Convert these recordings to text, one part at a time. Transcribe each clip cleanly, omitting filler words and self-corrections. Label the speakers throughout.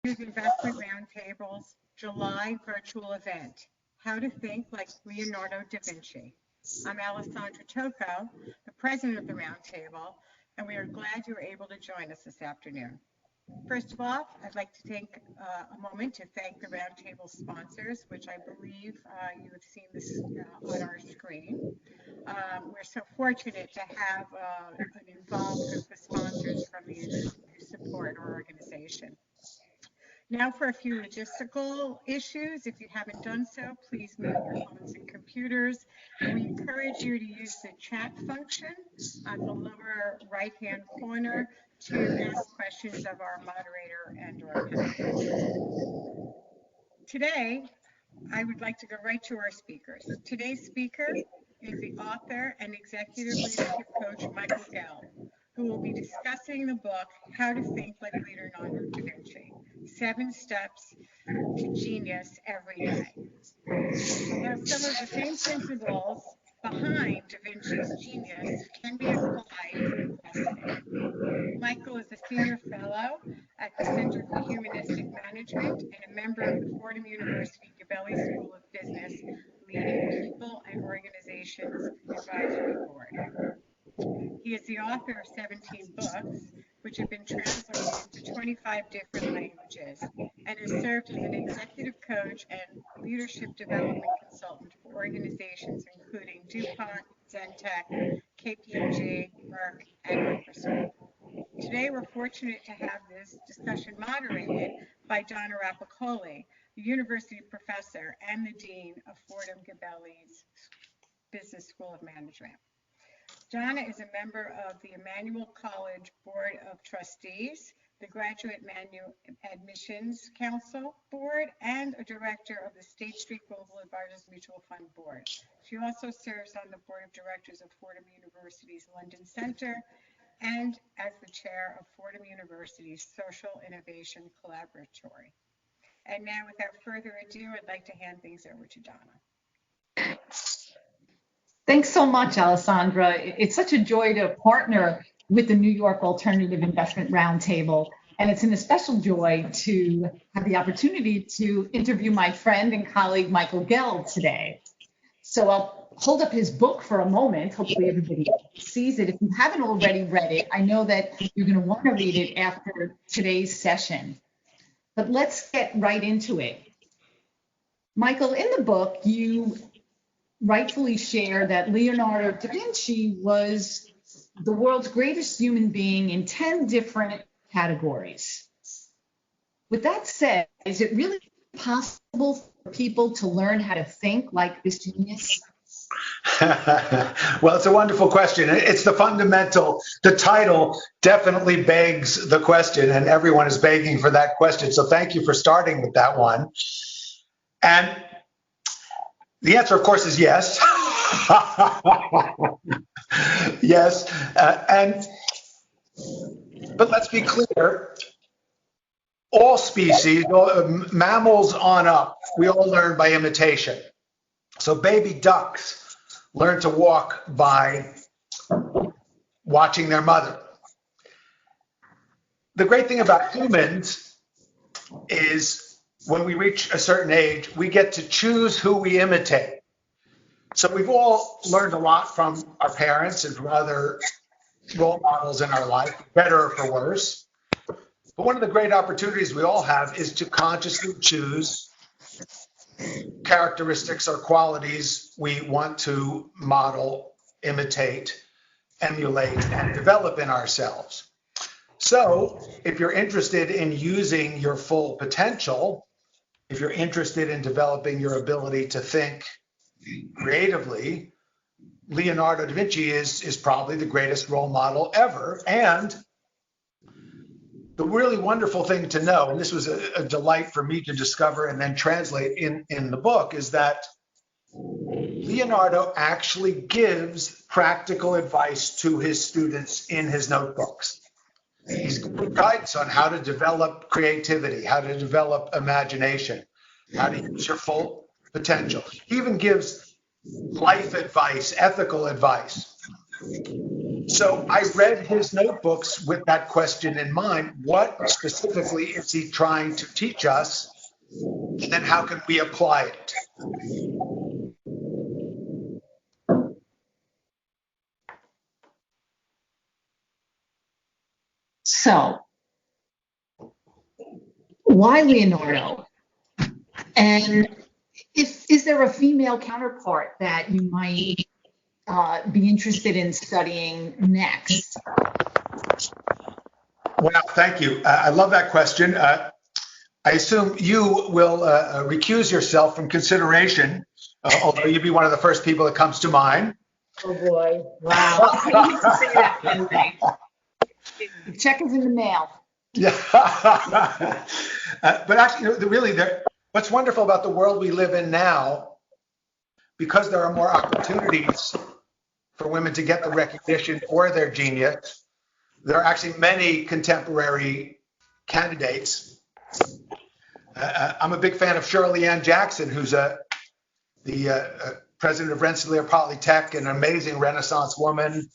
Speaker 1: Investment Roundtable's July virtual event, How to Think Like Leonardo da Vinci. I'm Alessandra Tocco, the president of the Roundtable, and we are glad you were able to join us this afternoon. First of all, I'd like to take a moment to thank the Roundtable sponsors, which I believe you have seen this on our screen. We're so fortunate to have an involved group of sponsors from the who support our organization. Now for a few logistical issues. If you haven't done so, please mute your phones and computers. And we encourage you to use the chat function on the lower right-hand corner to ask questions of our moderator and or panel. Today, I would like to go right to our speakers. Today's speaker is the author and executive leadership coach, Michael Gell, who will be discussing the book, How to Think Like Leonardo da Vinci, 7 Steps to Genius Every Day. Now, some of the same principles behind Da Vinci's genius can be applied to investing. Michael is a senior fellow at the Center for Humanistic Management and a member of the Fordham University Gabelli School of Business, leading People and Organizations Advisory Board. He is the author of 17 books, which have been translated into 25 different languages, and has served as an executive coach and leadership development consultant for organizations including DuPont, Zentech, KPMG, Merck, and Microsoft. Today, we're fortunate to have this discussion moderated by Donna Rapicoli, the university professor and the dean of Fordham Gabelli's Business School of Management. Donna is a member of the Emmanuel College Board of Trustees, the Graduate Admissions Council Board, and a director of the State Street Global Advisors Mutual Fund Board. She also serves on the board of directors of Fordham University's London Center and as the chair of Fordham University's Social Innovation Collaboratory. And now, without further ado, I'd like to hand things over to Donna.
Speaker 2: Thanks so much, Alessandra. It's such a joy to partner with the New York Alternative Investment Roundtable. And it's an especial joy to have the opportunity to interview my friend and colleague, Michael Gell, today. So I'll hold up his book for a moment. Hopefully everybody sees it. If you haven't already read it, I know that you're going to want to read it after today's session. But let's get right into it. Michael, in the book, you rightfully share that Leonardo da Vinci was the world's greatest human being in 10 different categories. With that said, is it really possible for people to learn how to think like this genius?
Speaker 3: Well, it's a wonderful question. It's the title definitely begs the question, and everyone is begging for that question. So thank you for starting with that one. And the answer, of course, is yes. Yes. But let's be clear. All species, mammals on up, we all learn by imitation. So baby ducks learn to walk by watching their mother. The great thing about humans is when we reach a certain age, we get to choose who we imitate. So we've all learned a lot from our parents and from other role models in our life, better or for worse. But one of the great opportunities we all have is to consciously choose characteristics or qualities we want to model, imitate, emulate, and develop in ourselves. So if you're interested in using your full potential, if you're interested in developing your ability to think creatively, Leonardo da Vinci is probably the greatest role model ever. And the really wonderful thing to know, and this was a delight for me to discover and then translate in the book, is that Leonardo actually gives practical advice to his students in his notebooks. He's giving guidance on how to develop creativity, how to develop imagination, how to use your full potential. He even gives life advice, ethical advice. So I read his notebooks with that question in mind. What specifically is he trying to teach us? And then how can we apply it?
Speaker 2: So, why Leonardo? And is there a female counterpart that you might be interested in studying next?
Speaker 3: Wow, thank you. I love that question. I assume you will recuse yourself from consideration, although you'd be one of the first people that comes to mind.
Speaker 2: Oh boy! Wow! I hate to say that, anyway. The check is in the mail.
Speaker 3: Yeah. But actually, really, what's wonderful about the world we live in now, because there are more opportunities for women to get the recognition for their genius, there are actually many contemporary candidates. I'm a big fan of Shirley Ann Jackson, who's the president of Rensselaer Polytech, an amazing Renaissance woman.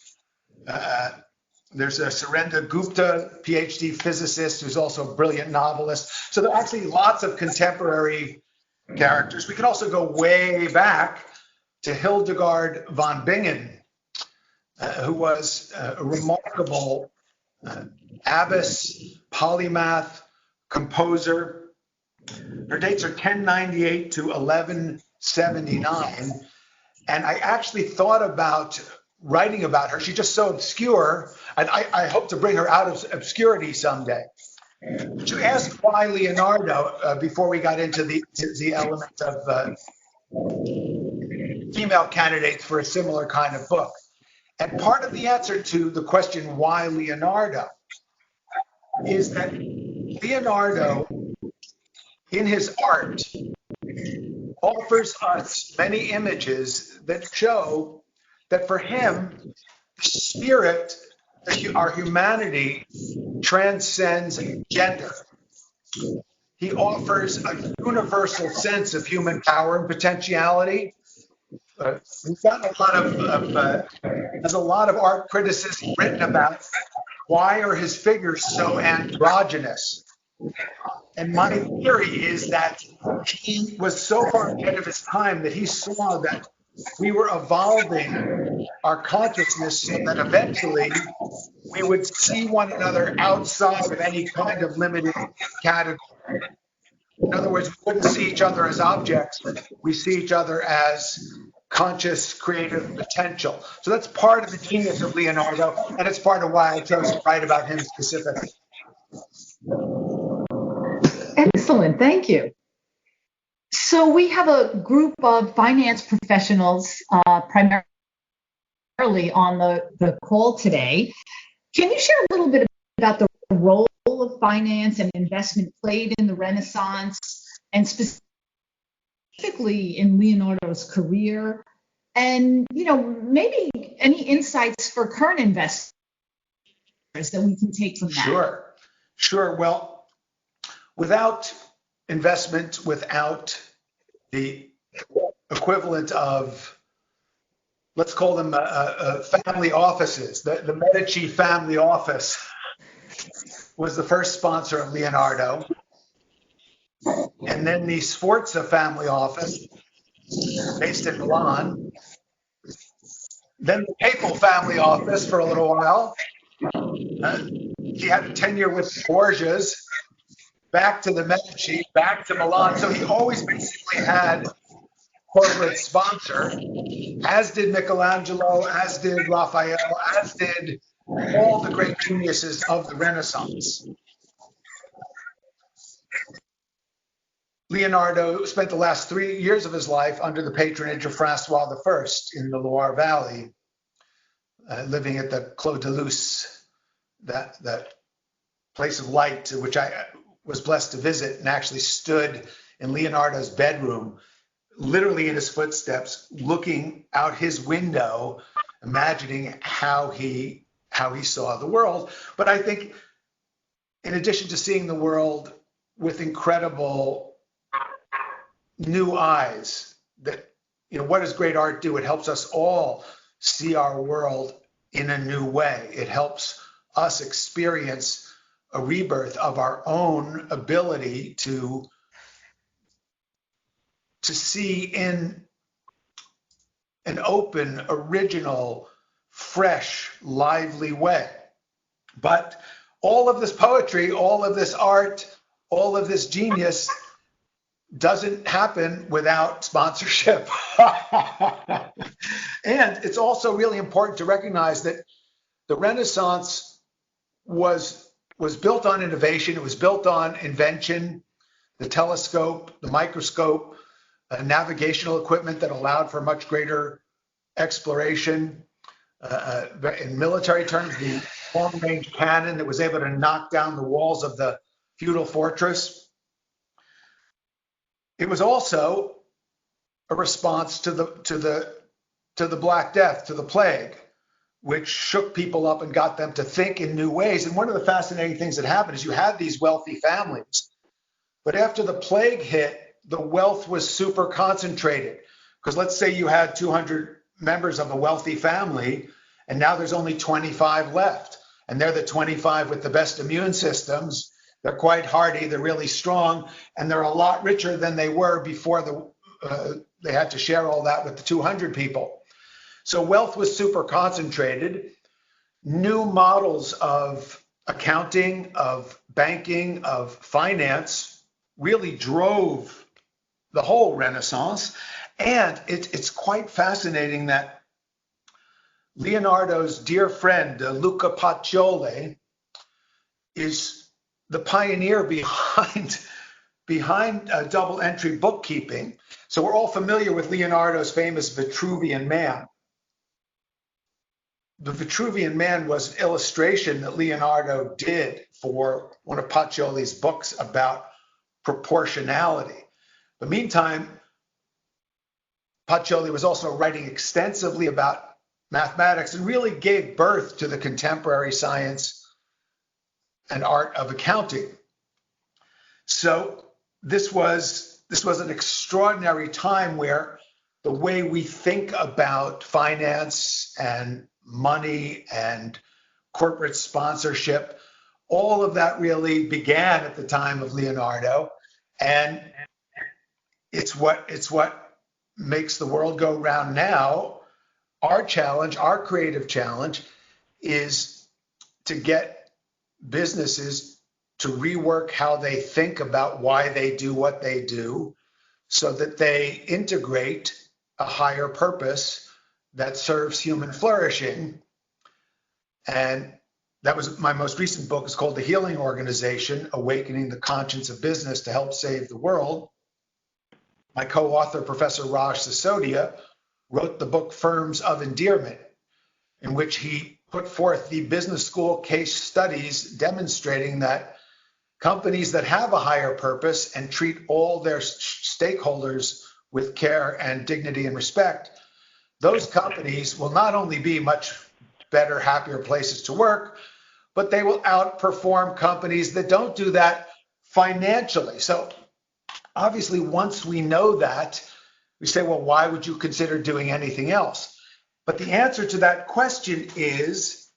Speaker 3: There's a Surendra Gupta, PhD physicist, who's also a brilliant novelist. So there are actually lots of contemporary characters. We can also go way back to Hildegard von Bingen, who was a remarkable abbess, polymath, composer. Her dates are 1098 to 1179. And I actually thought about writing about her. She's just so obscure, and I hope to bring her out of obscurity someday. But you asked why Leonardo before we got into the element of female candidates for a similar kind of book. And part of the answer to the question, why Leonardo, is that Leonardo, in his art, offers us many images that show that for him, the spirit, our humanity, transcends gender. He offers a universal sense of human power and potentiality. We've gotten there's a lot of art criticism written about why are his figures so androgynous. And my theory is that he was so far ahead of his time that he saw that we were evolving our consciousness so that eventually we would see one another outside of any kind of limited category. In other words, we wouldn't see each other as objects, we see each other as conscious creative potential. So that's part of the genius of Leonardo, and it's part of why I chose to write about him specifically.
Speaker 2: Excellent, thank you. So we have a group of finance professionals primarily on the call today. Can you share a little bit about the role of finance and investment played in the Renaissance, and specifically in Leonardo's career? And, maybe any insights for current investors that we can take from that?
Speaker 3: Sure. Well, without investment, without the equivalent of, let's call them family offices. The Medici family office was the first sponsor of Leonardo. And then the Sforza family office, based in Milan. Then the Papal family office for a little while. He had a tenure with the Borgias, back to the Medici, back to Milan. So he always basically had corporate sponsor, as did Michelangelo, as did Raphael, as did all the great geniuses of the Renaissance. Leonardo spent the last 3 years of his life under the patronage of Francois I in the Loire Valley, living at the Clos de Luz, that place of light, which I was blessed to visit, and actually stood in Leonardo's bedroom, literally in his footsteps, looking out his window, imagining how he saw the world. But I think, in addition to seeing the world with incredible new eyes, that what does great art do? It helps us all see our world in a new way. It helps us experience a rebirth of our own ability to see in an open, original, fresh, lively way. But all of this poetry, all of this art, all of this genius doesn't happen without sponsorship. And it's also really important to recognize that the Renaissance was built on innovation. It was built on invention, the telescope, the microscope, navigational equipment that allowed for much greater exploration. In military terms, the long-range cannon that was able to knock down the walls of the feudal fortress. It was also a response to the Black Death, to the plague, which shook people up and got them to think in new ways. And one of the fascinating things that happened is you had these wealthy families, but after the plague hit, the wealth was super concentrated. Because let's say you had 200 members of a wealthy family, and now there's only 25 left. And they're the 25 with the best immune systems. They're quite hardy, they're really strong, and they're a lot richer than they were before they had to share all that with the 200 people. So wealth was super concentrated. New models of accounting, of banking, of finance really drove the whole Renaissance. And it's quite fascinating that Leonardo's dear friend, Luca Pacioli, is the pioneer behind double entry bookkeeping. So we're all familiar with Leonardo's famous Vitruvian Man. The Vitruvian Man was an illustration that Leonardo did for one of Pacioli's books about proportionality. But meantime, Pacioli was also writing extensively about mathematics and really gave birth to the contemporary science and art of accounting. So this was an extraordinary time where the way we think about finance and money and corporate sponsorship, all of that really began at the time of Leonardo. And it's what makes the world go round now. Our challenge, our creative challenge, is to get businesses to rework how they think about why they do what they do, so that they integrate a higher purpose that serves human flourishing. And that was my most recent book. It's called The Healing Organization, Awakening the Conscience of Business to Help Save the World. My co-author, Professor Raj Sisodia, wrote the book Firms of Endearment, in which he put forth the business school case studies demonstrating that companies that have a higher purpose and treat all their stakeholders with care and dignity and respect, those companies will not only be much better, happier places to work, but they will outperform companies that don't do that financially. So obviously, once we know that, we say, well, why would you consider doing anything else? But the answer to that question is,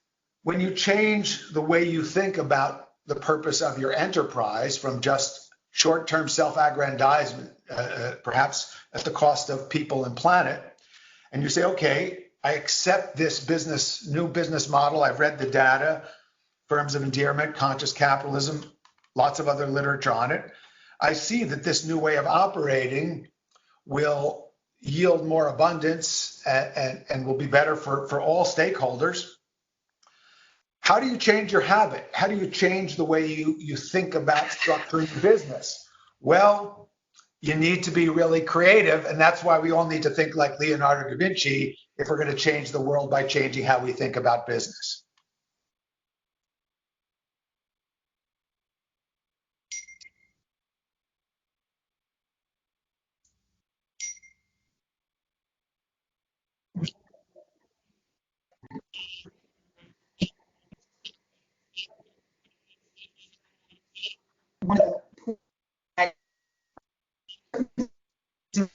Speaker 3: when you change the way you think about the purpose of your enterprise from just short-term self-aggrandizement, perhaps at the cost of people and planet, and you say, okay, I accept this new business model. I've read the data, Firms of Endearment, Conscious Capitalism, lots of other literature on it. I see that this new way of operating will yield more abundance and will be better for all stakeholders. How do you change your habit? How do you change the way you think about structuring your business? Well, you need to be really creative, and that's why we all need to think like Leonardo da Vinci if we're going to change the world by changing how we think about business.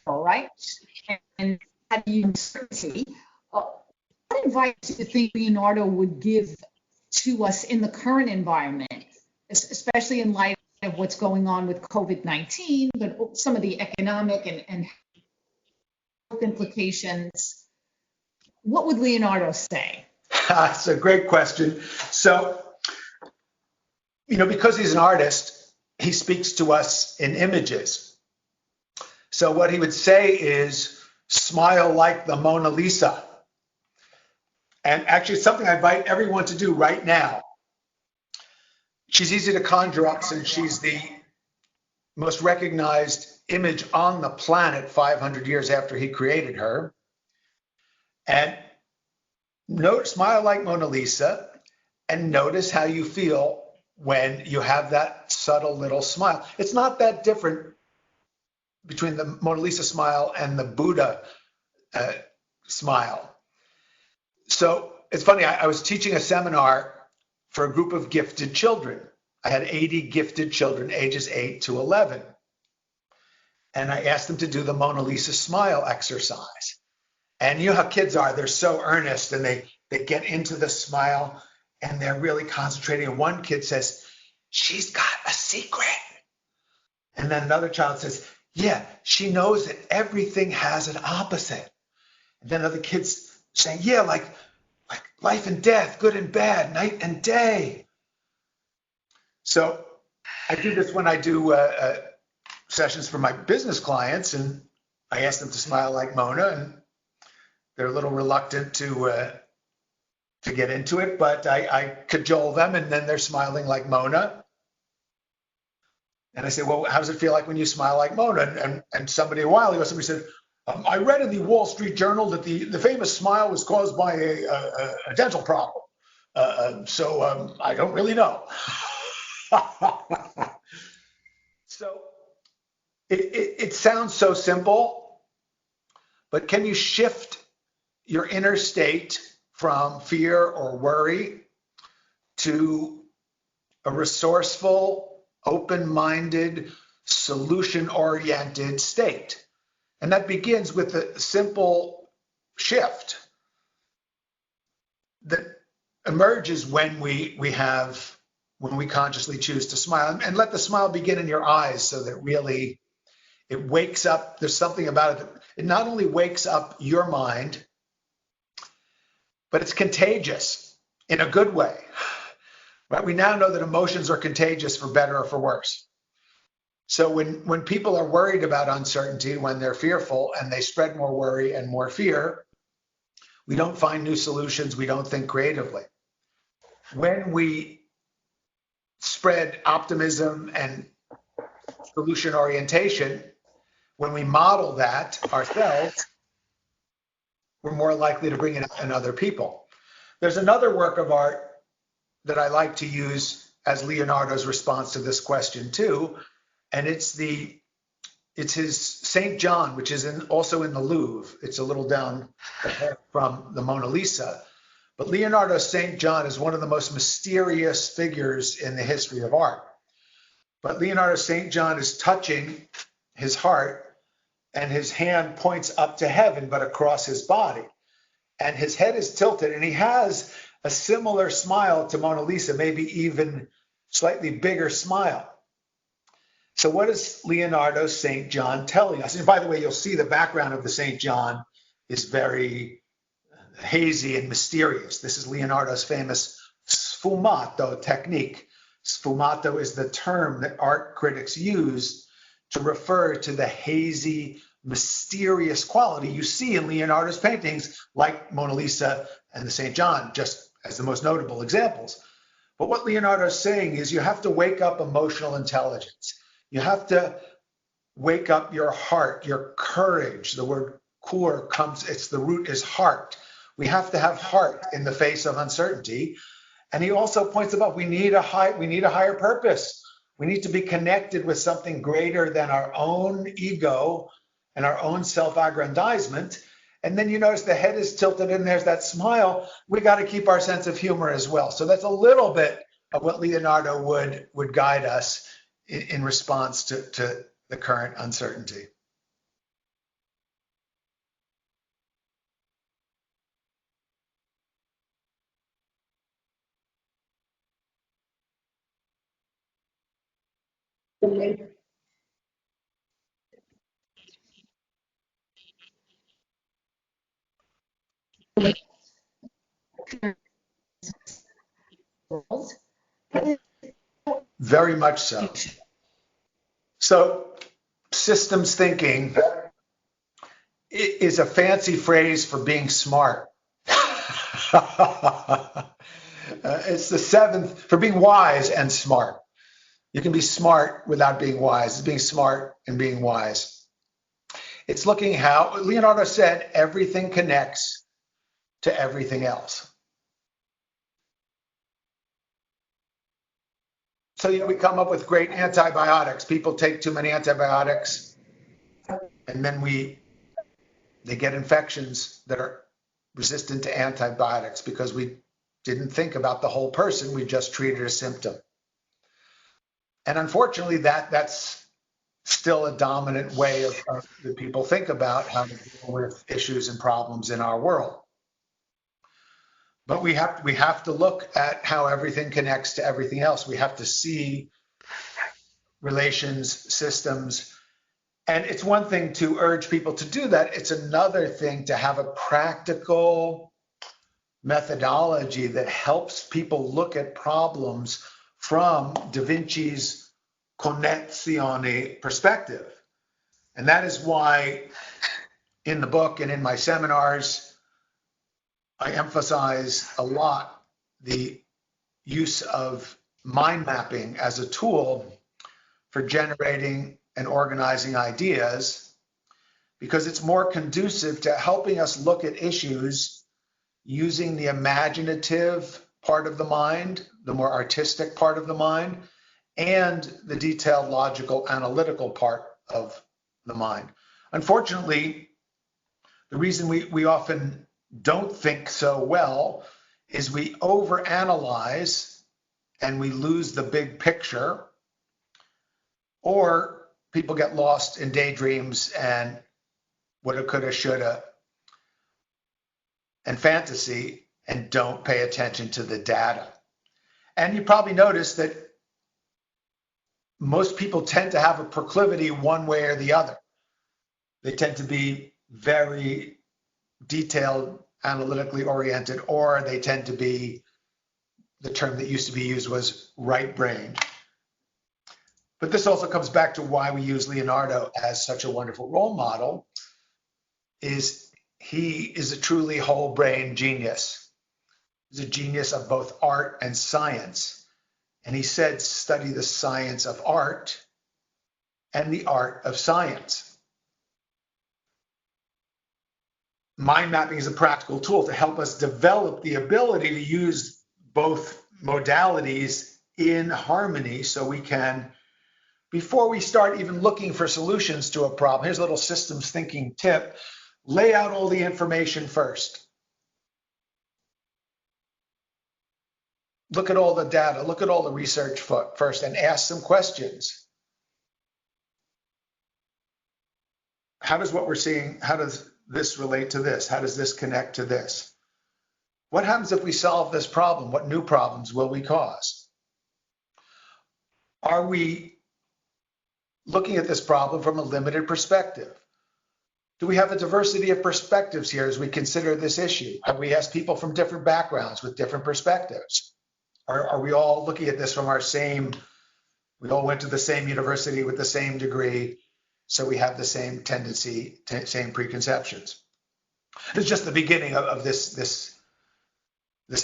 Speaker 2: Right? And how do you uncertainty? What advice do you think Leonardo would give to us in the current environment, especially in light of what's going on with COVID-19, but some of the economic and health implications? What would Leonardo say?
Speaker 3: That's a great question. So, because he's an artist, he speaks to us in images. So what he would say is, smile like the Mona Lisa. And actually, it's something I invite everyone to do right now. She's easy to conjure up since she's the most recognized image on the planet 500 years after he created her. And smile like Mona Lisa, and notice how you feel when you have that subtle little smile. It's not that different between the Mona Lisa smile and the Buddha smile. So it's funny, I was teaching a seminar for a group of gifted children. I had 80 gifted children, ages 8 to 11. And I asked them to do the Mona Lisa smile exercise. And you know how kids are, they're so earnest and they get into the smile and they're really concentrating. And one kid says, she's got a secret. And then another child says, yeah, she knows that everything has an opposite. And then other kids saying, yeah, like life and death, good and bad, night and day. So I do this when I do sessions for my business clients, and I ask them to smile like Mona, and they're a little reluctant to get into it, but I cajole them, and then they're smiling like Mona. And I say, well, how does it feel like when you smile like Mona? And somebody a while ago, somebody said, I read in the Wall Street Journal that the famous smile was caused by a dental problem. So I don't really know. So it sounds so simple, but can you shift your inner state from fear or worry to a resourceful, open-minded, solution-oriented state? And that begins with a simple shift that emerges when we consciously choose to smile, and let the smile begin in your eyes, so that really it wakes up. There's something about it that it not only wakes up your mind, but it's contagious in a good way. Right? We now know that emotions are contagious, for better or for worse. So when people are worried about uncertainty, when they're fearful and they spread more worry and more fear, we don't find new solutions. We don't think creatively. When we spread optimism and solution orientation, when we model that ourselves, we're more likely to bring it in other people. There's another work of art that I like to use as Leonardo's response to this question too, and it's his St. John, which is also in the Louvre. It's a little down from the Mona Lisa. But Leonardo's St. John is one of the most mysterious figures in the history of art. But Leonardo's St. John is touching his heart, and his hand points up to heaven, but across his body. And his head is tilted, and he has a similar smile to Mona Lisa, maybe even slightly bigger smile. So what is Leonardo's St. John telling us? And by the way, you'll see the background of the St. John is very hazy and mysterious. This is Leonardo's famous sfumato technique. Sfumato is the term that art critics use to refer to the hazy, mysterious quality you see in Leonardo's paintings, like Mona Lisa and the St. John, just as the most notable examples. But what Leonardo's saying is you have to wake up emotional intelligence. You have to wake up your heart, your courage. The word cor the root is heart. We have to have heart in the face of uncertainty. And he also points about we need a higher purpose. We need to be connected with something greater than our own ego and our own self-aggrandizement. And then you notice the head is tilted and there's that smile. We got to keep our sense of humor as well. So that's a little bit of what Leonardo would guide us in response to the current uncertainty. Very much so. So systems thinking is a fancy phrase for being smart. It's the seventh for being wise and smart. You can be smart without being wise. It's being smart and being wise. It's looking how Leonardo said everything connects to everything else. So we come up with great antibiotics. People take too many antibiotics, and then they get infections that are resistant to antibiotics because we didn't think about the whole person. We just treated a symptom. And unfortunately, that's still a dominant way of that people think about how to deal with issues and problems in our world. But we have to look at how everything connects to everything else. We have to see relations, systems. And it's one thing to urge people to do that. It's another thing to have a practical methodology that helps people look at problems from Da Vinci's cognizione perspective. And that is why in the book and in my seminars, I emphasize a lot the use of mind mapping as a tool for generating and organizing ideas, because it's more conducive to helping us look at issues using the imaginative part of the mind, the more artistic part of the mind, and the detailed, logical, analytical part of the mind. Unfortunately, the reason we often don't think so well is we overanalyze and we lose the big picture, or people get lost in daydreams and woulda, coulda, shoulda, and fantasy and don't pay attention to the data. And you probably noticed that most people tend to have a proclivity one way or the other. They tend to be very detailed, analytically oriented, or they tend to be, the term that used to be used was right-brained. But this also comes back to why we use Leonardo as such a wonderful role model, is he is a truly whole brain genius. He's a genius of both art and science. And he said, study the science of art and the art of science. Mind mapping is a practical tool to help us develop the ability to use both modalities in harmony so we can, before we start even looking for solutions to a problem, here's a little systems thinking tip, lay out all the information first. Look at all the data, look at all the research first, and ask some questions. How does what we're seeing, how does this relate to this? How does this connect to this? What happens if we solve this problem? What new problems will we cause? Are we looking at this problem from a limited perspective? Do we have a diversity of perspectives here as we consider this issue? Have we asked people from different backgrounds with different perspectives? Are we all looking at this from our same, we all went to the same university with the same degree, so we have the same tendency, same preconceptions? It's just the beginning of this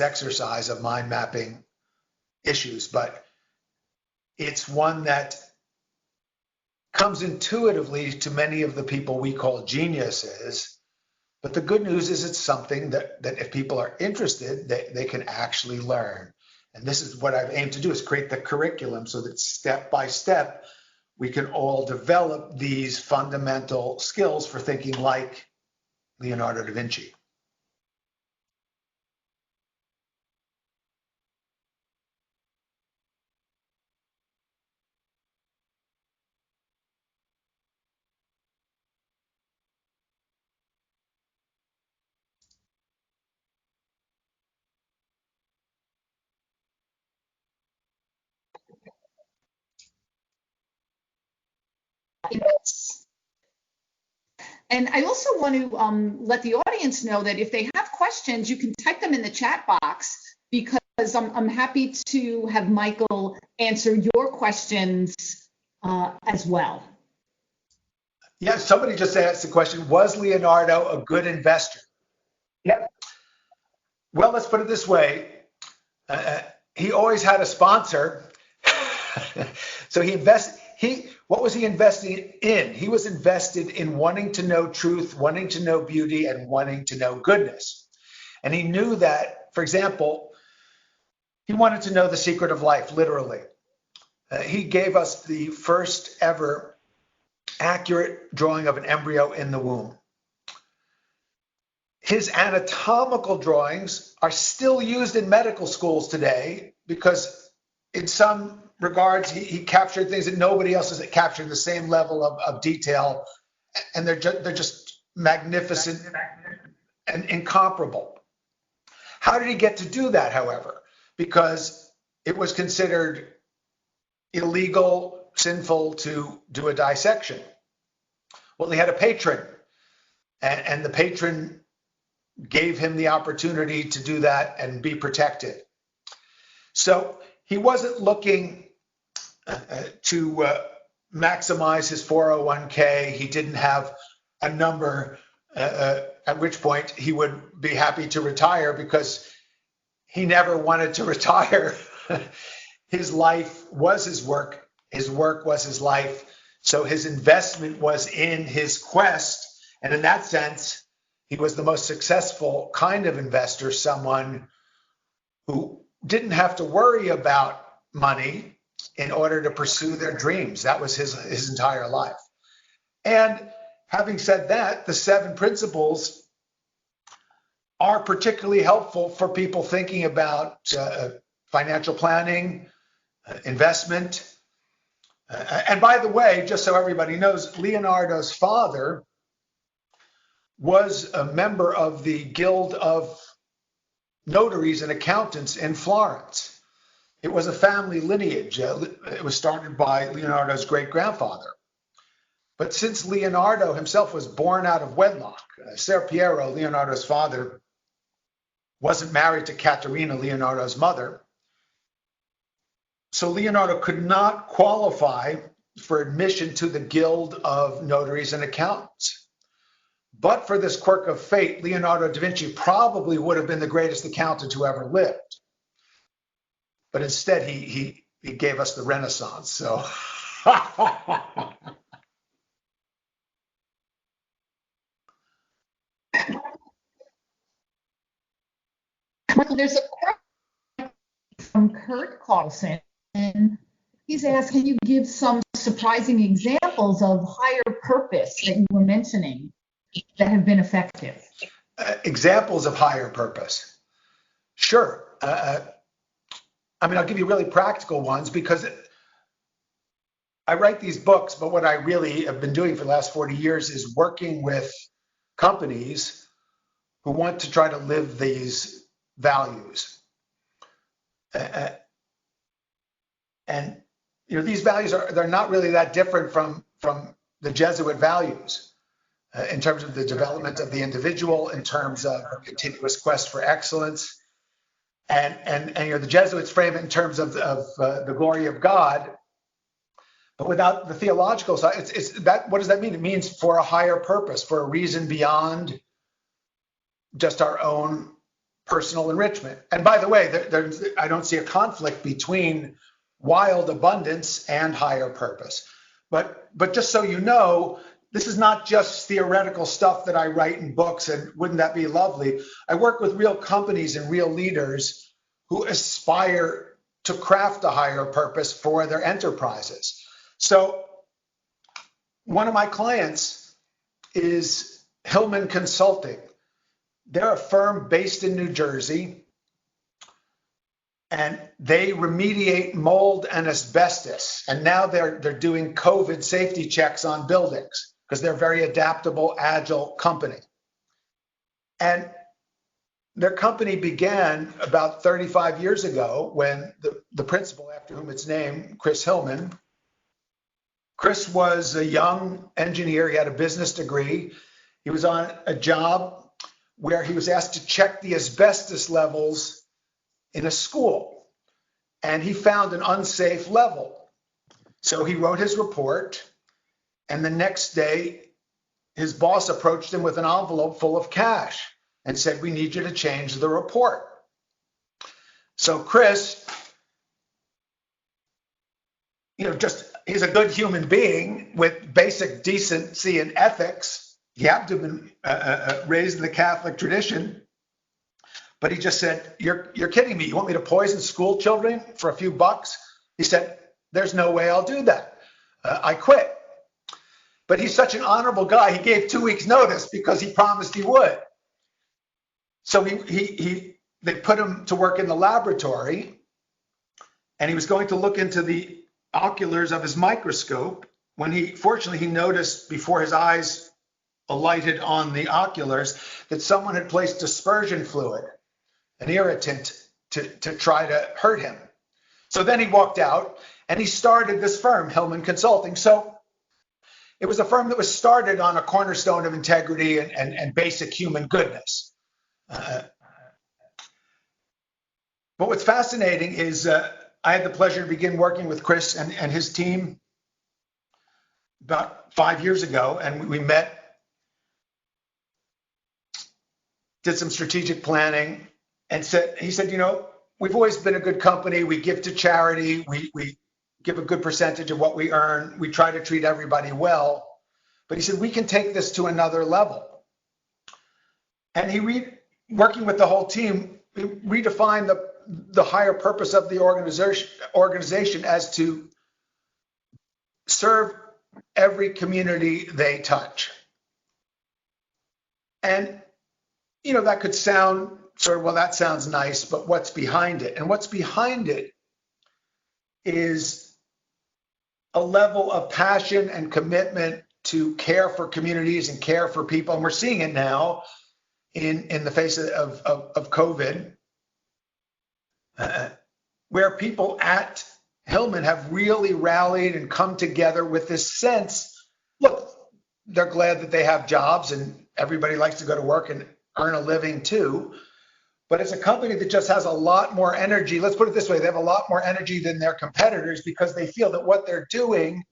Speaker 3: exercise of mind mapping issues, but it's one that comes intuitively to many of the people we call geniuses. But the good news is it's something that if people are interested, they can actually learn. And this is what I've aimed to do, is create the curriculum so that step by step, we can all develop these fundamental skills for thinking like Leonardo da Vinci.
Speaker 2: And I also want to let the audience know that if they have questions, you can type them in the chat box, because I'm happy to have Michael answer your questions as well.
Speaker 3: Yeah, somebody just asked the question, was Leonardo a good investor? Yep. Well, let's put it this way. He always had a sponsor. So what was he investing in? He was invested in wanting to know truth, wanting to know beauty, and wanting to know goodness. And he knew that, for example, he wanted to know the secret of life, literally. He gave us the first ever accurate drawing of an embryo in the womb. His anatomical drawings are still used in medical schools today because in some regards, he captured things that nobody else has captured, the same level of detail, and they're just magnificent and incomparable. How did he get to do that, however? Because it was considered illegal, sinful to do a dissection. Well, he had a patron, and the patron gave him the opportunity to do that and be protected. So he wasn't looking to maximize his 401k. He didn't have a number at which point he would be happy to retire, because he never wanted to retire. His life was his work was his life. So his investment was in his quest. And in that sense, he was the most successful kind of investor, someone who didn't have to worry about money in order to pursue their dreams. That was his entire life. And having said that, the 7 principles are particularly helpful for people thinking about financial planning, investment. And by the way, just so everybody knows, Leonardo's father was a member of the Guild of Notaries and Accountants in Florence. It was a family lineage. It was started by Leonardo's great-grandfather. But since Leonardo himself was born out of wedlock, Ser Piero, Leonardo's father, wasn't married to Caterina, Leonardo's mother. So Leonardo could not qualify for admission to the Guild of Notaries and Accountants. But for this quirk of fate, Leonardo da Vinci probably would have been the greatest accountant who ever lived. But instead, he gave us the Renaissance. So
Speaker 2: Michael, there's a question from Kurt Carlson. He's asked, can you give some surprising examples of higher purpose that you were mentioning that have been effective?
Speaker 3: Examples of higher purpose. Sure. I'll give you really practical ones, because I write these books, but what I really have been doing for the last 40 years is working with companies who want to try to live these values. And these values they're not really that different from the Jesuit values in terms of the development of the individual, in terms of a continuous quest for excellence. And the Jesuits frame it in terms of the glory of God, but without the theological side. It's that. What does that mean? It means for a higher purpose, for a reason beyond just our own personal enrichment. And by the way, I don't see a conflict between wild abundance and higher purpose. But just so you know, this is not just theoretical stuff that I write in books, and wouldn't that be lovely? I work with real companies and real leaders who aspire to craft a higher purpose for their enterprises. So one of my clients is Hillman Consulting. They're a firm based in New Jersey, and they remediate mold and asbestos. And now they're doing COVID safety checks on buildings, because they're a very adaptable, agile company. And their company began about 35 years ago when the principal, after whom it's named, Chris Hillman. Chris was a young engineer. He had a business degree. He was on a job where he was asked to check the asbestos levels in a school, and he found an unsafe level. So he wrote his report, and the next day, his boss approached him with an envelope full of cash and said, "We need you to change the report." So Chris, he's a good human being with basic decency and ethics. He happened to have been raised in the Catholic tradition, but he just said, you're kidding me. You want me to poison school children for a few bucks? He said, "There's no way I'll do that. I quit." But he's such an honorable guy. He gave 2 weeks notice because he promised he would. So they put him to work in the laboratory, and he was going to look into the oculars of his microscope when fortunately he noticed before his eyes alighted on the oculars that someone had placed dispersion fluid, an irritant, to try to hurt him. So then he walked out and he started this firm, Hillman Consulting. So it was a firm that was started on a cornerstone of integrity and basic human goodness. But what's fascinating is I had the pleasure to begin working with Chris and his team about 5 years ago, and we met, did some strategic planning, and he said, we've always been a good company. We give to charity. We give a good percentage of what we earn. We try to treat everybody well. But he said, we can take this to another level. And working with the whole team, he redefined the higher purpose of the organization as to serve every community they touch. And, that could sound sort of, well, that sounds nice, but what's behind it? And what's behind it is a level of passion and commitment to care for communities and care for people. And we're seeing it now in the face of COVID, where people at Hillman have really rallied and come together with this sense, look, they're glad that they have jobs and everybody likes to go to work and earn a living too. But it's a company that just has a lot more energy. Let's put it this way. They have a lot more energy than their competitors because they feel that what they're doing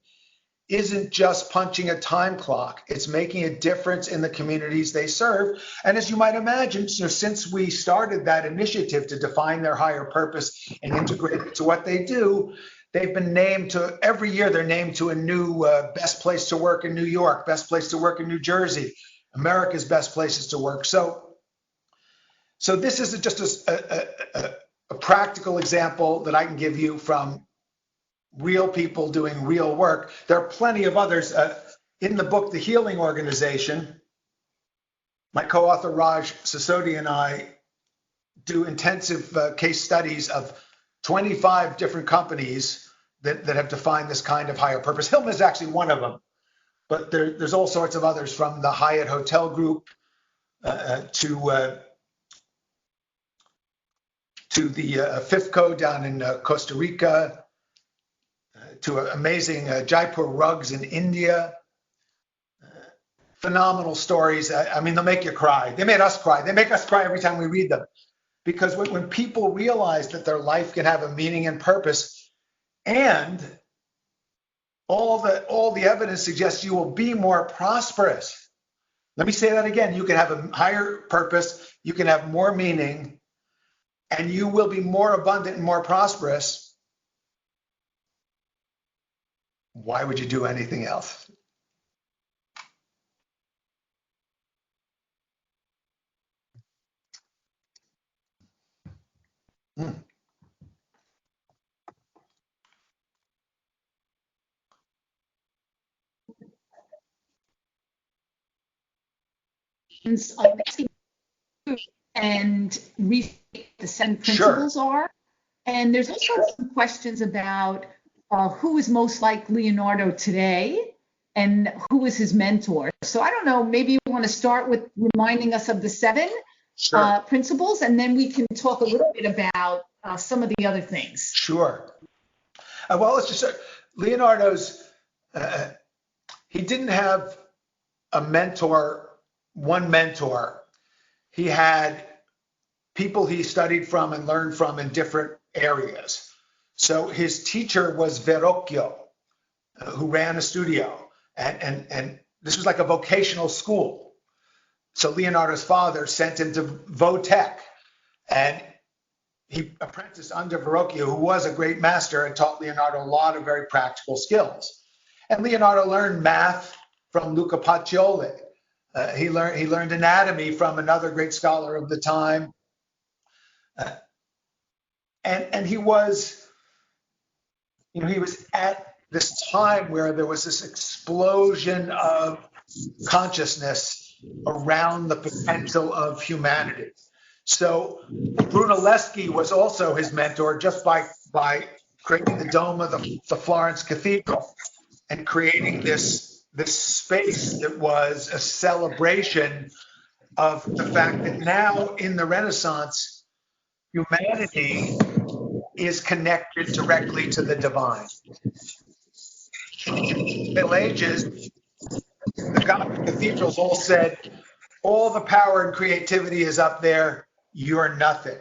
Speaker 3: isn't just punching a time clock. It's making a difference in the communities they serve. And as you might imagine, since we started that initiative to define their higher purpose and integrate it to what they do, they've been named to, every year they're named to a new best place to work in New York, best place to work in New Jersey, America's best places to work. So this is just a practical example that I can give you from real people doing real work. There are plenty of others. In the book, The Healing Organization, my co-author Raj Sisodi and I do intensive case studies of 25 different companies that have defined this kind of higher purpose. Hillman is actually one of them, but there's all sorts of others, from the Hyatt Hotel Group to the FIFCO down in Costa Rica, to amazing Jaipur rugs in India. Phenomenal stories. I mean, they'll make you cry. They made us cry. They make us cry every time we read them. Because when people realize that their life can have a meaning and purpose, and all the evidence suggests you will be more prosperous. Let me say that again. You can have a higher purpose, you can have more meaning, and you will be more abundant and more prosperous. Why would you do anything else?
Speaker 2: And read the 7 principles are. And there's also some questions about who is most like Leonardo today and who is his mentor. So I don't know, maybe you want to start with reminding us of the 7 principles, and then we can talk a little bit about some of the other things.
Speaker 3: Sure. Well, let's just say Leonardo's, he didn't have a mentor one mentor. He had people he studied from and learned from in different areas. So his teacher was Verrocchio, who ran a studio. And this was like a vocational school. So Leonardo's father sent him to Votech, and he apprenticed under Verrocchio, who was a great master and taught Leonardo a lot of very practical skills. And Leonardo learned math from Luca Pacioli. He learned anatomy from another great scholar of the time. And he was at this time where there was this explosion of consciousness around the potential of humanity. So Brunelleschi was also his mentor just by creating the dome of the Florence Cathedral and creating this space that was a celebration of the fact that now in the Renaissance, humanity is connected directly to the divine. In the Middle Ages, the Gothic cathedrals all said, all the power and creativity is up there, you're nothing.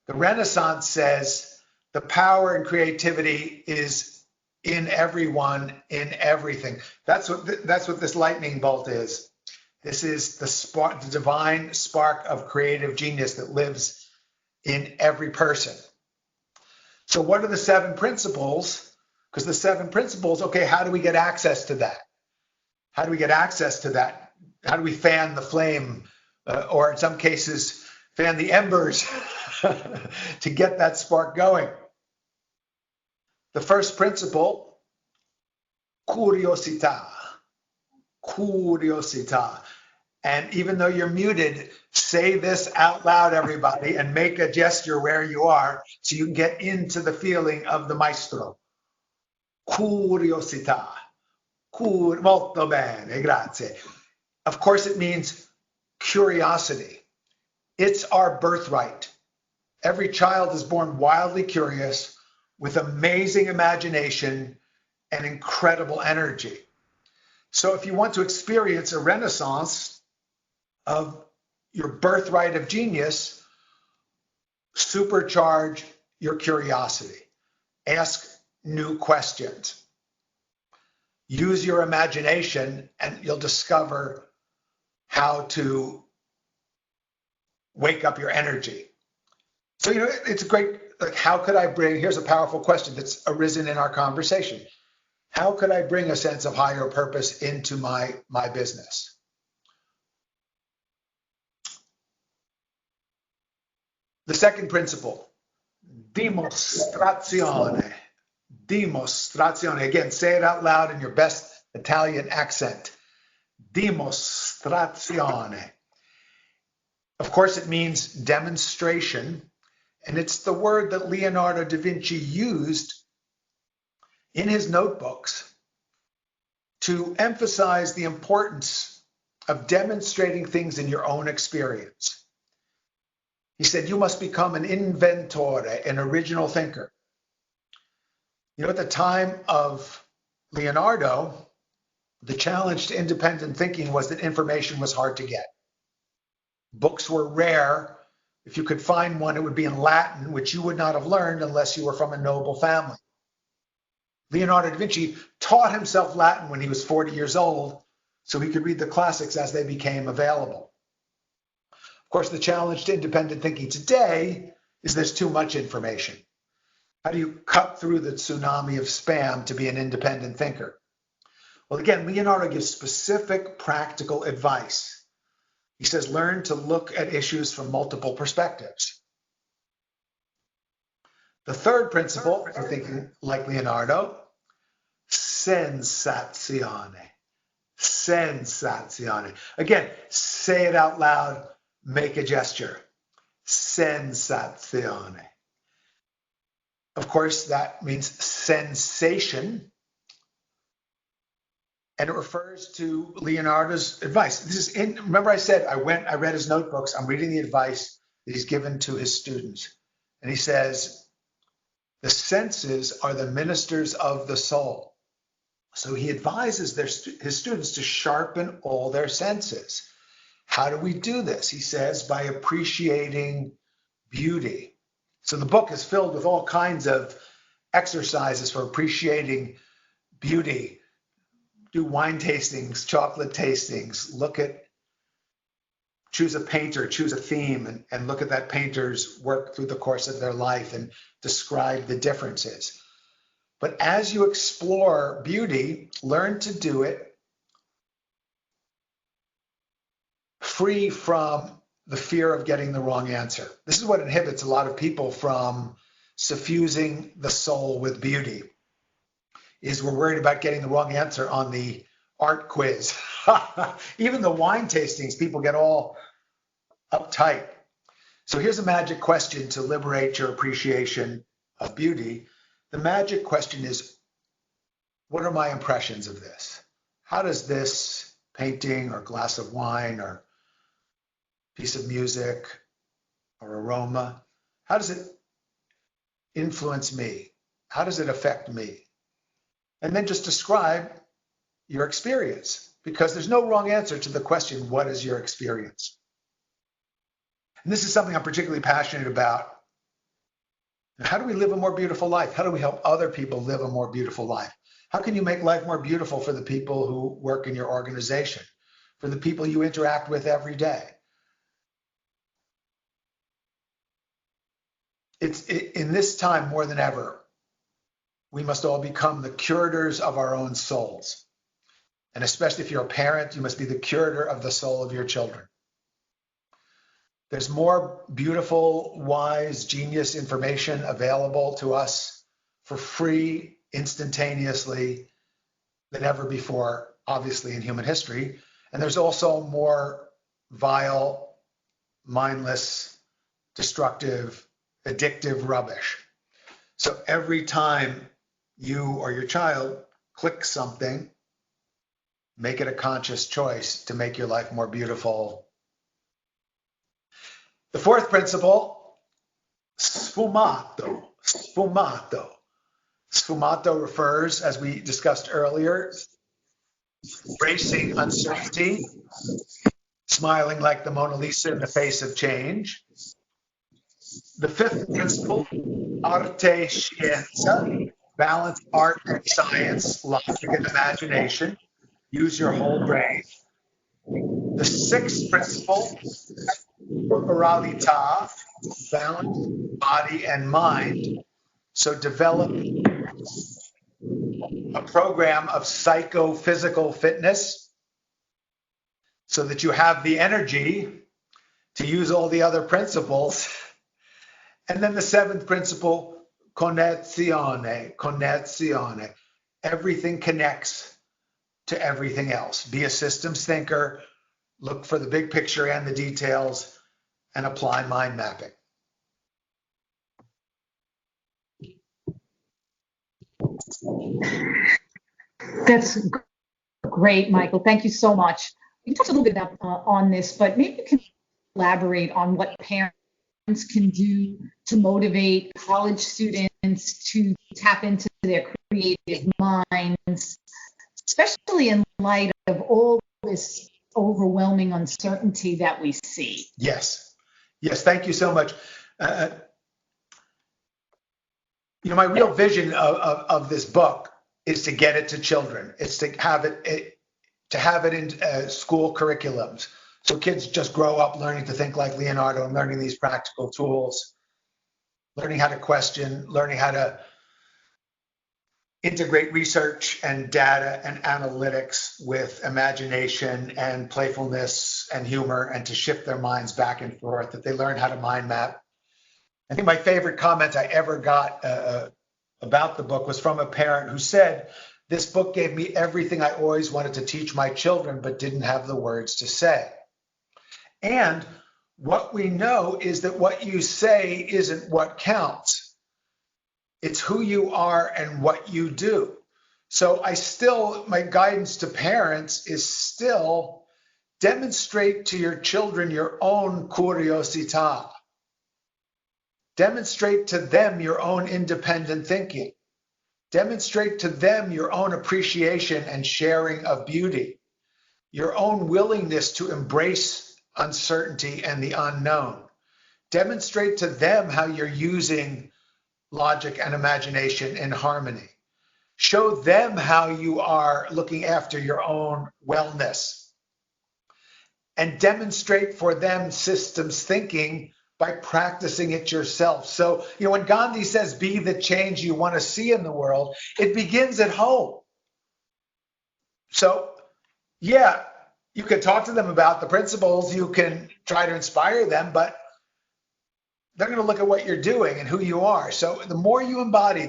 Speaker 3: The Renaissance says the power and creativity is in everyone, in everything. That's what this lightning bolt is. This is the spark, the divine spark of creative genius that lives in every person. So what are the 7 principles? Because the 7 principles, okay, how do we get access to that? How do we get access to that? How do we fan the flame, or in some cases, fan the embers to get that spark going? The first principle, curiosità. Curiosità. And even though you're muted, say this out loud, everybody, and make a gesture where you are so you can get into the feeling of the maestro. Curiosità. Molto bene, grazie. Of course, it means curiosity. It's our birthright. Every child is born wildly curious with amazing imagination and incredible energy. So if you want to experience a renaissance of your birthright of genius, supercharge your curiosity. Ask new questions. Use your imagination and you'll discover how to wake up your energy. So, it's a great, how could I bring, here's a powerful question that's arisen in our conversation. How could I bring a sense of higher purpose into my business? The second principle, dimostrazione. Dimostrazione. Again, say it out loud in your best Italian accent. Dimostrazione. Of course, it means demonstration, and it's the word that Leonardo da Vinci used in his notebooks to emphasize the importance of demonstrating things in your own experience. He said, you must become an inventore, an original thinker. At the time of Leonardo, the challenge to independent thinking was that information was hard to get. Books were rare. If you could find one, it would be in Latin, which you would not have learned unless you were from a noble family. Leonardo da Vinci taught himself Latin when he was 40 years old, so he could read the classics as they became available. Of course, the challenge to independent thinking today is there's too much information. How do you cut through the tsunami of spam to be an independent thinker? Well, again, Leonardo gives specific practical advice. He says, learn to look at issues from multiple perspectives. The third principle for thinking like Leonardo, sensazione. Sensazione. Again, say it out loud, make a gesture. Sensazione. Of course, that means sensation. And it refers to Leonardo's advice. Remember I said, I read his notebooks. I'm reading the advice that he's given to his students. And he says, the senses are the ministers of the soul. So he advises his students to sharpen all their senses. How do we do this? He says, by appreciating beauty. So the book is filled with all kinds of exercises for appreciating beauty. Do wine tastings, chocolate tastings, choose a painter, choose a theme, and look at that painter's work through the course of their life and describe the differences. But as you explore beauty, learn to do it free from the fear of getting the wrong answer. This is what inhibits a lot of people from suffusing the soul with beauty, is we're worried about getting the wrong answer on the art quiz. Even the wine tastings, people get all uptight. So here's a magic question to liberate your appreciation of beauty. The magic question is, what are my impressions of this? How does this painting or glass of wine or piece of music or aroma, how does it influence me? How does it affect me? And then just describe your experience, because there's no wrong answer to the question, what is your experience? And this is something I'm particularly passionate about. How do we live a more beautiful life? How do we help other people live a more beautiful life? How can you make life more beautiful for the people who work in your organization, for the people you interact with every day? In this time more than ever, we must all become the curators of our own souls. And especially if you're a parent, you must be the curator of the soul of your children. There's more beautiful, wise, genius information available to us for free, instantaneously, than ever before, obviously, in human history. And there's also more vile, mindless, destructive, addictive rubbish. So every time you or your child click something, make it a conscious choice to make your life more beautiful. The fourth principle, sfumato. Sfumato. Sfumato refers, as we discussed earlier, embracing uncertainty, smiling like the Mona Lisa in the face of change. The fifth principle, arte scienza, balance art and science, logic and imagination. Use your whole brain. The sixth principle, corporalita, balance body and mind. So develop a program of psychophysical fitness so that you have the energy to use all the other principles. And then the seventh principle, connessione. Everything connects to everything else. Be a systems thinker, look for the big picture and the details, and apply mind mapping.
Speaker 2: That's great, Michael. Thank you so much. You talked a little bit about on this, but maybe you can elaborate on what parents can do to motivate college students to tap into their creative minds, especially in light of all this overwhelming uncertainty that we see.
Speaker 3: Yes. Thank you so much. My real vision of this book is to get it to children. It's to have it in school curriculums, so kids just grow up learning to think like Leonardo and learning these practical tools, learning how to question, learning how to integrate research and data and analytics with imagination and playfulness and humor, and to shift their minds back and forth, that they learn how to mind map. I think my favorite comment I ever got about the book was from a parent who said, "This book gave me everything I always wanted to teach my children, but didn't have the words to say." And what we know is that what you say isn't what counts. It's who you are and what you do. So my guidance to parents is still demonstrate to your children your own curiosità. Demonstrate to them your own independent thinking. Demonstrate to them your own appreciation and sharing of beauty, your own willingness to embrace uncertainty and the unknown. Demonstrate to them how you're using logic and imagination in harmony. Show them how you are looking after your own wellness. And demonstrate for them systems thinking by practicing it yourself. So, when Gandhi says, be the change you want to see in the world, it begins at home. So, yeah, you can talk to them about the principles, you can try to inspire them, but they're going to look at what you're doing and who you are. So the more you embody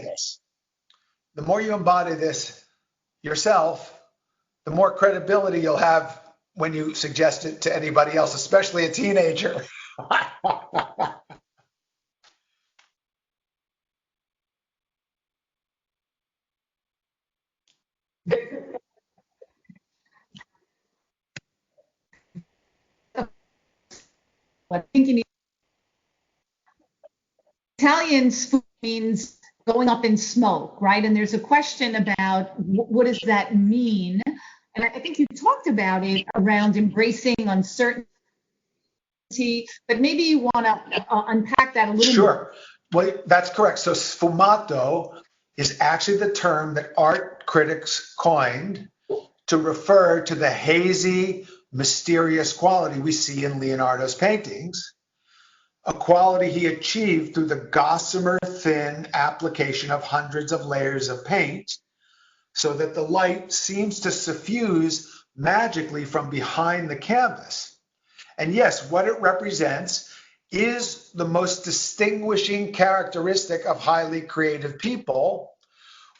Speaker 3: this yourself, the more credibility you'll have when you suggest it to anybody else, especially a teenager.
Speaker 2: I think you need Italian food means going up in smoke, right? And there's a question about what does that mean? And I think you talked about it around embracing uncertainty, but maybe you want to unpack that a little more.
Speaker 3: Sure. Well, that's correct. So sfumato is actually the term that art critics coined to refer to the hazy, mysterious quality we see in Leonardo's paintings, a quality he achieved through the gossamer thin application of hundreds of layers of paint, so that the light seems to suffuse magically from behind the canvas. And yes, what it represents is the most distinguishing characteristic of highly creative people,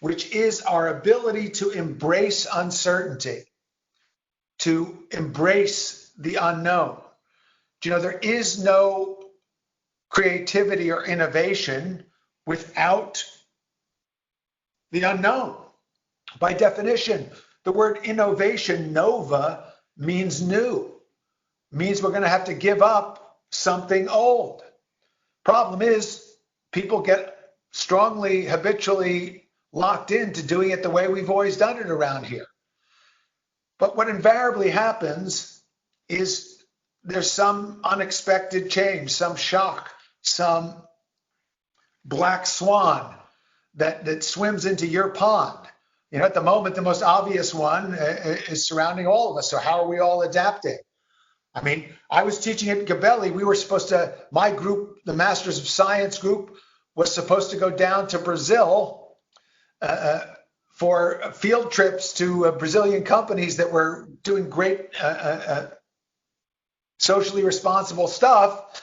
Speaker 3: which is our ability to embrace uncertainty, to embrace the unknown. There is no creativity or innovation without the unknown. By definition, the word innovation, nova, means new, means we're going to have to give up something old. Problem is, people get strongly, habitually locked into doing it the way we've always done it around here. But what invariably happens is there's some unexpected change, some shock, some black swan that swims into your pond. At the moment, the most obvious one is surrounding all of us. So how are we all adapting? I mean, I was teaching at Gabelli. We were supposed to, my group, the Masters of Science group, was supposed to go down to Brazil for field trips to Brazilian companies that were doing great socially responsible stuff.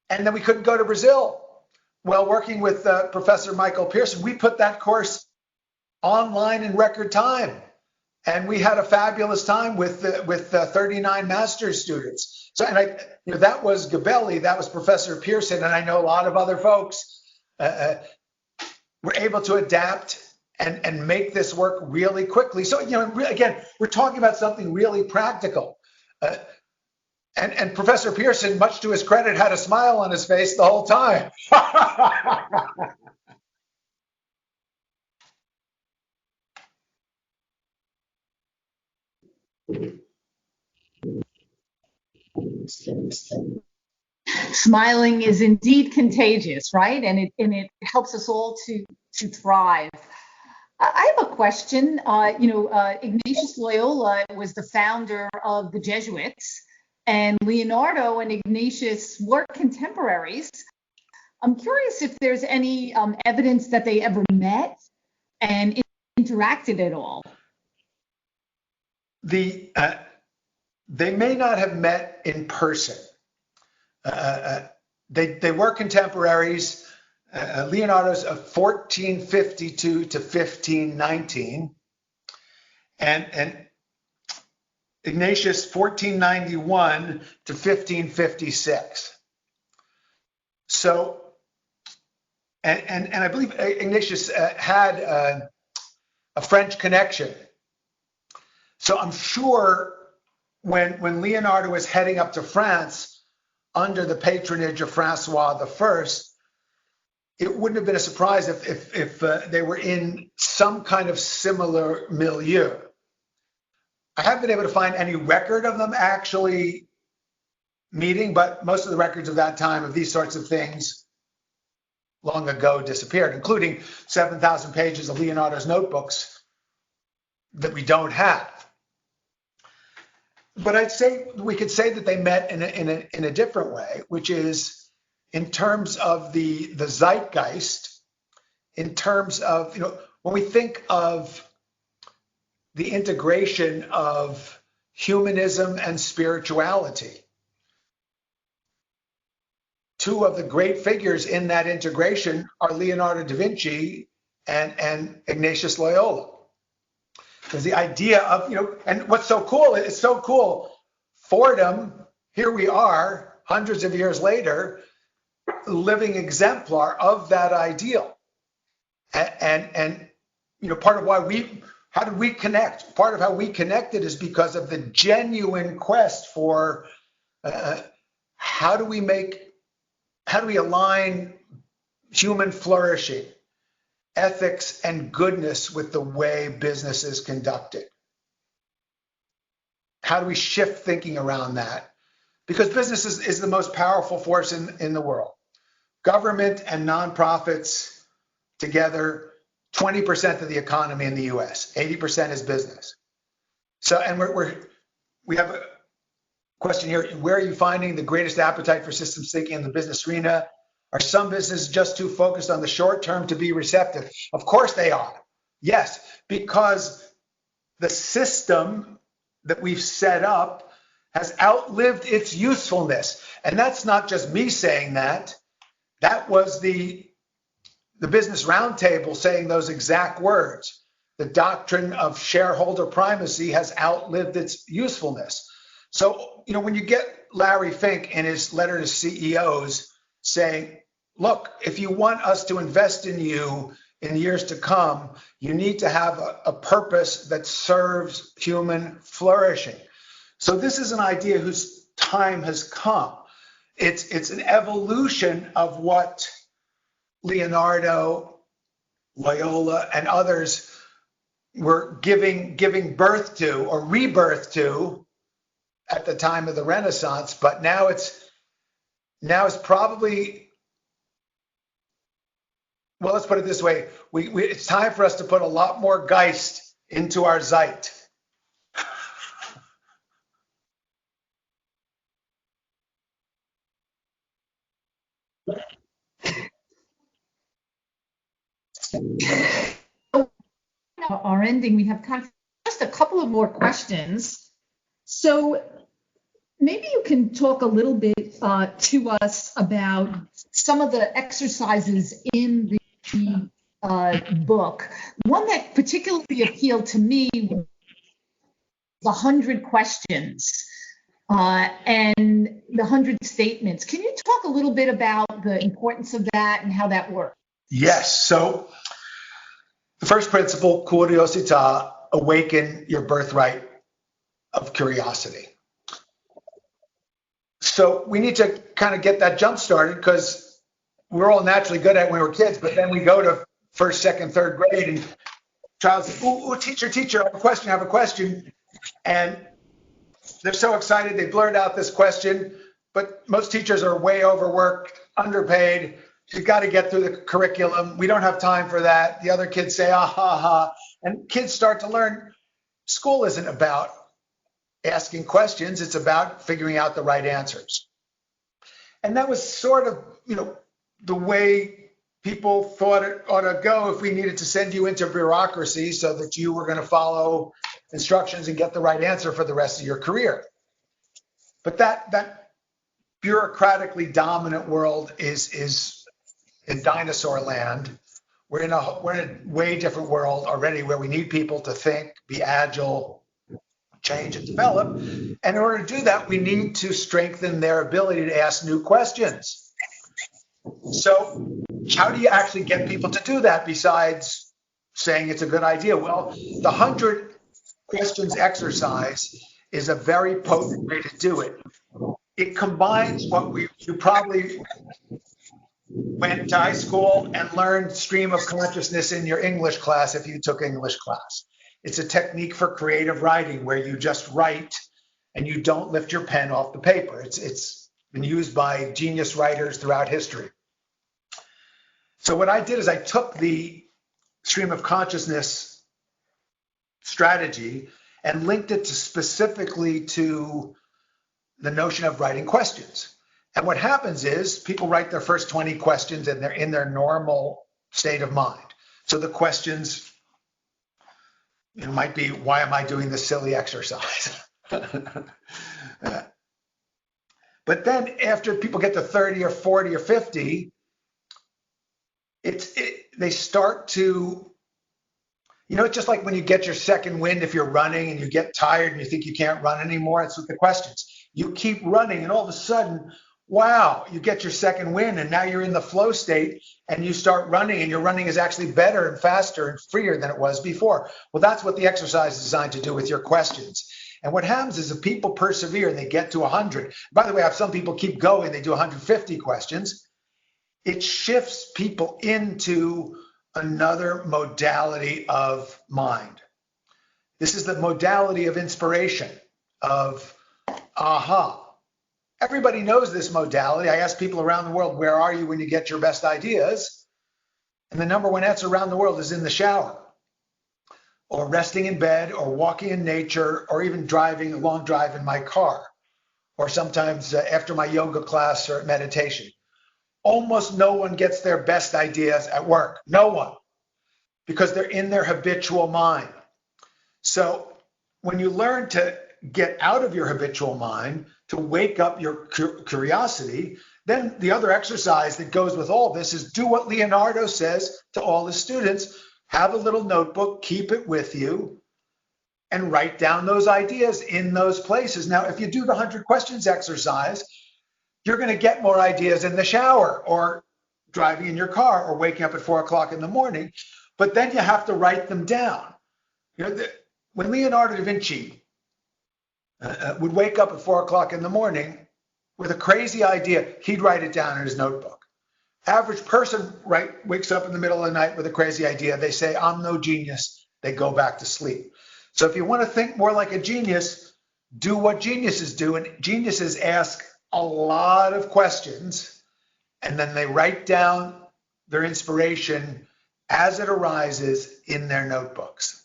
Speaker 3: And then we couldn't go to Brazil. Well, working with Professor Michael Pearson, we put that course online in record time. And we had a fabulous time with 39 master's students. So, and that was Gabelli, that was Professor Pearson, and I know a lot of other folks were able to adapt and make this work really quickly. So, again, we're talking about something really practical. And Professor Pearson, much to his credit, had a smile on his face the whole time.
Speaker 2: Smiling is indeed contagious, right? And it helps us all to thrive. I have a question. Ignatius Loyola was the founder of the Jesuits, and Leonardo and Ignatius were contemporaries. I'm curious if there's any evidence that they ever met and interacted at all.
Speaker 3: They may not have met in person. They were contemporaries. Leonardo's 1452 to 1519, and Ignatius 1491 to 1556. So, and I believe Ignatius had a French connection. So I'm sure when Leonardo was heading up to France under the patronage of Francois I, it wouldn't have been a surprise if they were in some kind of similar milieu. I haven't been able to find any record of them actually meeting, but most of the records of that time of these sorts of things long ago disappeared, including 7,000 pages of Leonardo's notebooks that we don't have. But I'd say we could say that they met in a different way, which is in terms of the zeitgeist, in terms of, when we think of the integration of humanism and spirituality, two of the great figures in that integration are Leonardo da Vinci and Ignatius Loyola. Because the idea of, and what's so cool, it's so cool, Fordham, here we are, hundreds of years later, living exemplar of that ideal. And part of how did we connect? Part of how we connected is because of the genuine quest for how do we align human flourishing, ethics, and goodness with the way business is conducted? How do we shift thinking around that? Because business is the most powerful force in the world. Government and nonprofits together, 20% of the economy in the US, 80% is business. So, and we have a question here, where are you finding the greatest appetite for systems thinking in the business arena? Are some businesses just too focused on the short term to be receptive? Of course they are. Yes, because the system that we've set up has outlived its usefulness. And that's not just me saying that. That was the Business Roundtable saying those exact words. The doctrine of shareholder primacy has outlived its usefulness. So, when you get Larry Fink in his letter to CEOs saying, look, if you want us to invest in you in years to come, you need to have a purpose that serves human flourishing. So this is an idea whose time has come. It's an evolution of what Leonardo, Loyola, and others were giving birth to or rebirth to at the time of the Renaissance. But now it's probably, well, let's put it this way. It's time for us to put a lot more Geist into our Zeit.
Speaker 2: Our ending, we have time for just a couple of more questions. So maybe you can talk a little bit to us about some of the exercises in the book. One that particularly appealed to me was the 100 questions and the 100 statements. Can you talk a little bit about the importance of that and how that works?
Speaker 3: Yes. So the first principle, curiosità, awaken your birthright of curiosity. So we need to kind of get that jump started because we're all naturally good at it when we're kids, but then we go to first, second, third grade and child says, ooh, teacher, I have a question. And they're so excited, they blurt out this question, but most teachers are way overworked, underpaid. You've got to get through the curriculum. We don't have time for that. The other kids say, ah, ha, ha. And kids start to learn school isn't about asking questions. It's about figuring out the right answers. And that was sort of, the way people thought it ought to go if we needed to send you into bureaucracy so that you were going to follow instructions and get the right answer for the rest of your career. But that bureaucratically dominant world is in dinosaur land. We're in a way different world already where we need people to think, be agile, change and develop. And in order to do that, we need to strengthen their ability to ask new questions. So how do you actually get people to do that besides saying it's a good idea? Well, the 100 questions exercise is a very potent way to do it. It combines what you probably went to high school and learned stream of consciousness in your English class if you took English class. It's a technique for creative writing where you just write and you don't lift your pen off the paper. It's been used by genius writers throughout history. So what I did is I took the stream of consciousness strategy and linked it specifically to the notion of writing questions. And what happens is people write their first 20 questions and they're in their normal state of mind. So the questions, it might be, why am I doing this silly exercise? But then after people get to 30 or 40 or 50, they start to, it's just like when you get your second wind, if you're running and you get tired and you think you can't run anymore, it's with the questions. You keep running and all of a sudden, wow, you get your second wind and now you're in the flow state and you start running and your running is actually better and faster and freer than it was before. Well, that's what the exercise is designed to do with your questions. And what happens is if people persevere and they get to 100, by the way, I have some people keep going, they do 150 questions, it shifts people into another modality of mind. This is the modality of inspiration, of aha. Everybody knows this modality. I ask people around the world, where are you when you get your best ideas? And the number one answer around the world is in the shower, or resting in bed, or walking in nature, or even driving a long drive in my car, or sometimes after my yoga class or meditation. Almost no one gets their best ideas at work. No one, because they're in their habitual mind. So when you learn to get out of your habitual mind, to wake up your curiosity, then the other exercise that goes with all this is do what Leonardo says to all his students. Have a little notebook, keep it with you, and write down those ideas in those places. Now, if you do the 100 questions exercise, you're going to get more ideas in the shower or driving in your car or waking up at 4 o'clock in the morning, but then you have to write them down. When Leonardo da Vinci would wake up at 4 o'clock in the morning with a crazy idea, he'd write it down in his notebook. Average person wakes up in the middle of the night with a crazy idea. They say, I'm no genius. They go back to sleep. So if you want to think more like a genius, do what geniuses do. And geniuses ask a lot of questions, and then they write down their inspiration as it arises in their notebooks.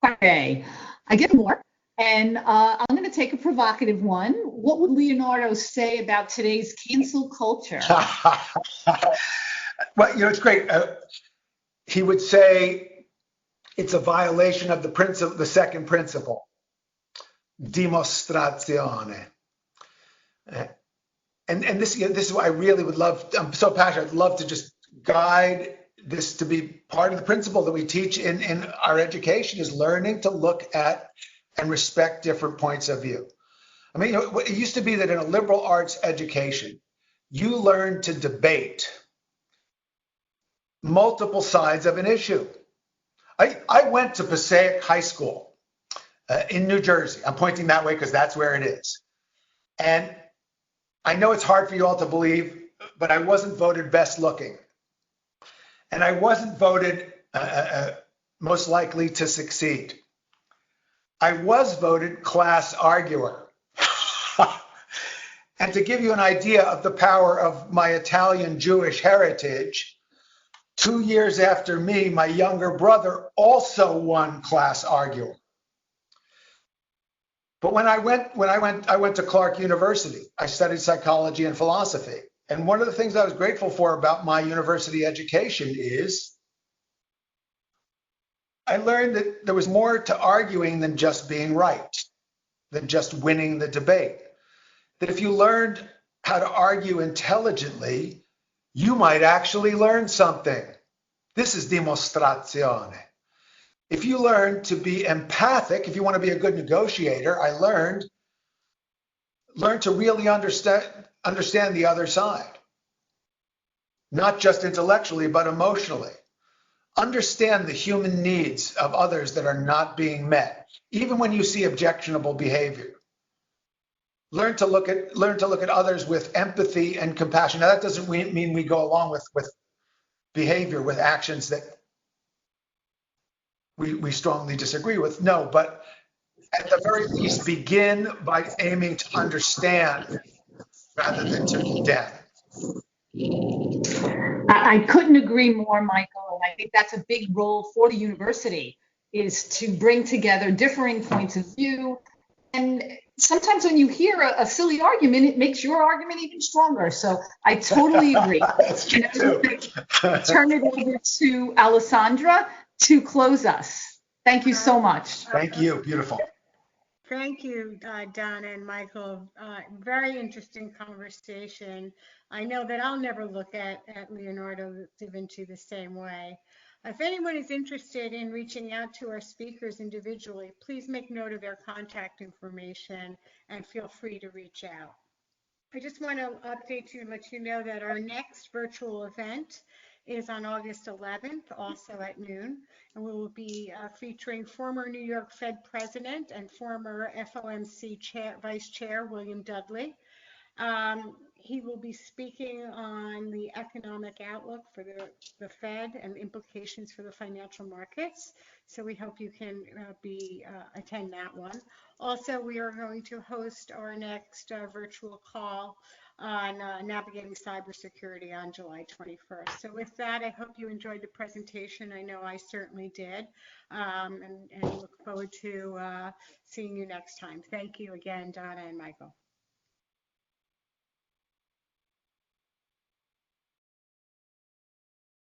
Speaker 2: Okay, I get more. And I'm going to take a provocative one. What would Leonardo say about today's cancel culture?
Speaker 3: Well, it's great. He would say it's a violation of the second principle, dimostrazione. And this is what I really would love. I'm so passionate. I'd love to just guide this to be part of the principle that we teach in our education, is learning to look at and respect different points of view. I mean, it used to be that in a liberal arts education, you learned to debate multiple sides of an issue. I went to Passaic High School in New Jersey. I'm pointing that way because that's where it is. And I know it's hard for you all to believe, but I wasn't voted best looking. And I wasn't voted most likely to succeed. I was voted class arguer. And to give you an idea of the power of my Italian Jewish heritage, 2 years after me, my younger brother also won class arguer. But I went to Clark University. I studied psychology and philosophy. And one of the things I was grateful for about my university education is I learned that there was more to arguing than just being right, than just winning the debate. That if you learned how to argue intelligently, you might actually learn something. This is dimostrazione. If you learn to be empathic, if you want to be a good negotiator, I learned to really understand the other side. Not just intellectually, but emotionally. Understand the human needs of others that are not being met, even when you see objectionable behavior. learn to look at others with empathy and compassion. Now that doesn't mean we go along with behavior, with actions that we strongly disagree with. No, but at the very least, begin by aiming to understand rather than to condemn.
Speaker 2: I couldn't agree more, Michael, and I think that's a big role for the university, is to bring together differing points of view. And sometimes when you hear a silly argument, it makes your argument even stronger. So I totally agree.
Speaker 3: That's true too.
Speaker 2: Turn it over to Alessandra to close us. Thank you so much.
Speaker 3: Thank you. Beautiful.
Speaker 1: Thank you, Donna and Michael. Very interesting conversation. I know that I'll never look at Leonardo da Vinci the same way. If anyone is interested in reaching out to our speakers individually, please make note of their contact information and feel free to reach out. I just want to update you and let you know that our next virtual event is on August 11th, also at noon, and we will be featuring former New York Fed President and former FOMC Vice Chair William Dudley. He will be speaking on the economic outlook for the Fed and implications for the financial markets. So we hope you can attend that one. Also, we are going to host our next virtual call on navigating cybersecurity on July 21st. So with that, I hope you enjoyed the presentation. I know I certainly did, and look forward to seeing you next time. Thank you again, Donna and Michael.